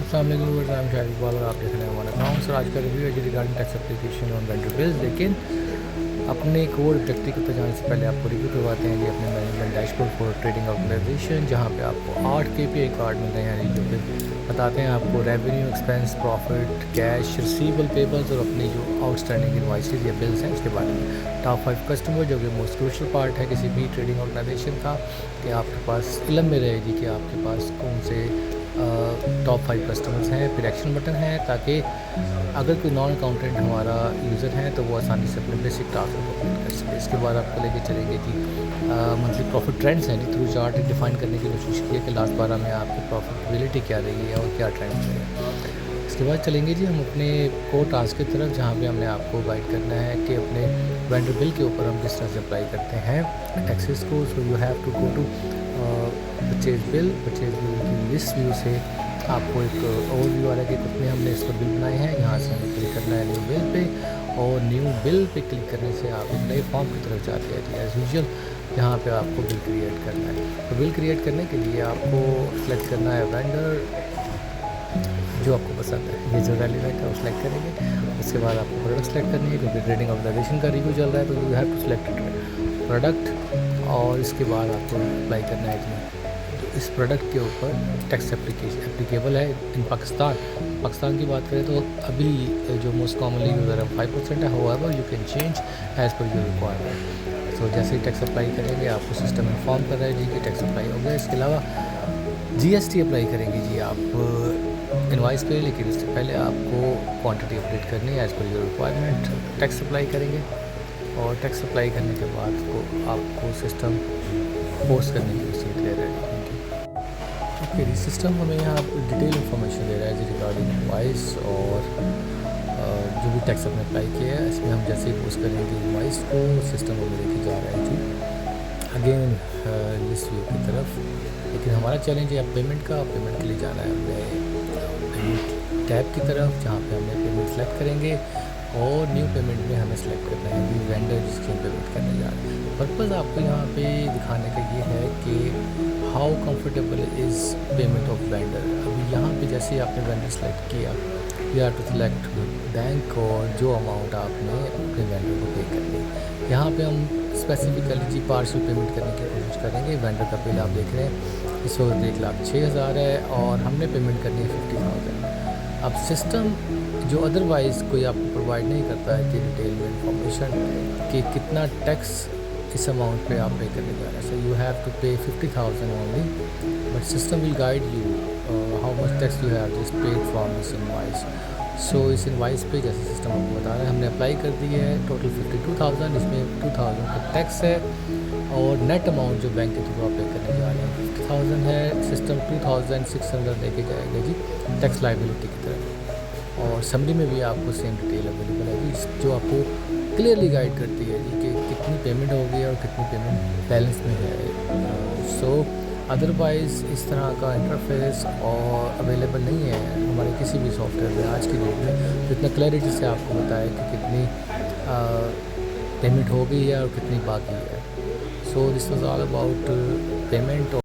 अस्सलाम वालेकुम, मैं शाहिद इकबाल और आप देख रहे हैं हमारा अकाउंट। सर आज का रिव्यू है जी regarding tax application on vendor bills. लेकिन अपने कोड ऑब्जेक्टिव को जाने से पहले आपको रिव्यू करवाते हैं जी अपने management dashboard for trading organization, जहाँ पे आपको 8 KPI कार्ड मिलते हैं जो कि बताते हैं आपको revenue, expense, profit, cash, receivable, payables और अपनी जो आउटस्टैंडिंग इनवॉइसेस या बिल्स हैं उसके बारे में। टॉप 5 कस्टमर जो कि मोस्ट क्रूशल पार्ट है किसी भी ट्रेडिंग ऑर्गेनाइजेशन का, कि आपके पास इलम में रहे जी कि आपके पास कौन से टॉप 5 कस्टमर्स हैं। फिर एक्शन बटन है ताकि अगर कोई नॉन अकाउंटेंट हमारा यूज़र है तो वो आसानी से अपने बेसिक टास्क को कंप्लीट कर सके। इसके बाद आपको लेके चलेंगे जी मंथली प्रॉफिट ट्रेंड्स हैं जी, थ्रू चार्ट डिफाइन करने की कोशिश की है कि लास्ट 12 में आपकी प्रॉफिटेबिलिटी क्या रही है और क्या ट्रेंड रहे हैं। इसके बाद चलेंगे जी हम अपने कोर टास्क की तरफ, जहाँ पे हमने आपको गाइड करना है कि अपने वेंडर बिल के ऊपर हम किस तरह से अप्लाई करते हैं टैक्सेस को। So you have to go to purchase bill की लिस्ट व्यू से आपको एक ओवरव्यू आ रहा है कि कितने हमने इस पर बिल बनाए हैं। यहाँ से हमें क्लिक करना है न्यू बिल पे, और न्यू बिल पे क्लिक करने से आप एक नए फॉर्म की तरफ जाते हैं एज यूजुअल, जहाँ पे आपको बिल क्रिएट करना है। तो बिल क्रिएट करने के लिए आपको सेलेक्ट करना है वेंडर जो आपको पसंद है, ये जो रेलिवेंट है वो सिलेक्ट करेंगे। उसके बाद आपको प्रोडक्ट सेलेक्ट करनी है क्योंकि ट्रेडिंग ऑर्गेनाइजेशन का रिव्यू चल रहा है, तो you have to select product. और इसके बाद आपको अप्लाई करना है तो इस प्रोडक्ट के ऊपर टैक्स एप्लीकेबल है इन पाकिस्तान की बात करें तो अभी जो मोस्ट कॉमनली यूज़र है 5% है। However you can change as per your requirement. तो जैसे ही टैक्स अप्लाई करेंगे आपको सिस्टम इन्फॉर्म कर रहा है जी कि टैक्स अप्लाई हो गया। इसके अलावा GST अप्लाई करेंगे जी आप इनवाइस पे, लेकिन इससे पहले आपको क्वांटिटी अपडेट करनी है as per your requirement. Tax apply करेंगे और टैक्स अप्लाई करने के बाद आपको सिस्टम पोस्ट करने की रसीद दे रहा है। ओके जी, सिस्टम हमें यहाँ डिटेल इन्फॉर्मेशन दे रहा है जी रिगार्डिंग इनवाइस और जो भी टैक्स आपने अप्लाई किया है। इसमें हम जैसे ही पोस्ट करेंगे इनवाइस को, सिस्टम हमें लेके जा रहा है जी अगेन लिस्ट व्यू की तरफ। लेकिन हमारा चैलेंज है पेमेंट का। पेमेंट के लिए जाना है हमें टैब की तरफ, जहाँ पे हमने पेमेंट सेलेक्ट करेंगे और न्यू पेमेंट में हमें सेलेक्ट करना है न्यू वेंडर जिसकी हम पेमेंट करने जा रहे हैं। पर्पज़ आपको यहाँ पे दिखाने का ये है कि how comfortable is payment of vendor. अभी यहाँ पे जैसे ही आपने वेंडर सेलेक्ट किया, you have to select bank और जो अमाउंट आपने अपने वेंडर को पे करनी है। यहाँ पे हम स्पेसिफिकली जी पार्शियल पेमेंट करने की कोशिश करेंगे। वेंडर का बिल आप देख रहे हैं इस वक्त 1,06,000 है और हमने पेमेंट करनी है 50,000। अब सिस्टम जो अदरवाइज़ कोई आपको प्रोवाइड नहीं करता है कि डिटेल में इंफॉर्मेशन कि कितना टैक्स इस अमाउंट पे आप पे करने जा रहे हैं। सो you have to pay 50,000 only, but system will guide you how much tax you have just paid from this invoice. So इस इनवाइस पे जैसे सिस्टम आपको बता रहा है हमने अप्लाई कर दी है टोटल 52,000, इसमें 2,000 का टैक्स है और नेट अमाउंट जो बैंक के थ्रू आप पे करने जा रहे हैं 50,000 है। सिस्टम 2,600 लेके जाएगा जी टैक्स लाइबिलिटी की तरफ। और समरी में भी आपको सेम डिटेल अवेलेबल है जी जो आपको क्लियरली गाइड करती है जी कि कितनी पेमेंट होगी और कितनी पेमेंट बैलेंस में है। सो अदरवाइज़ इस तरह का इंटरफेस और अवेलेबल नहीं है हमारे किसी भी सॉफ्टवेयर में आज की डेट में, जितना क्लैरिटी से आपको बताए कि कितनी पेमेंट हो गई है और कितनी बाकी है। So this was all about payment.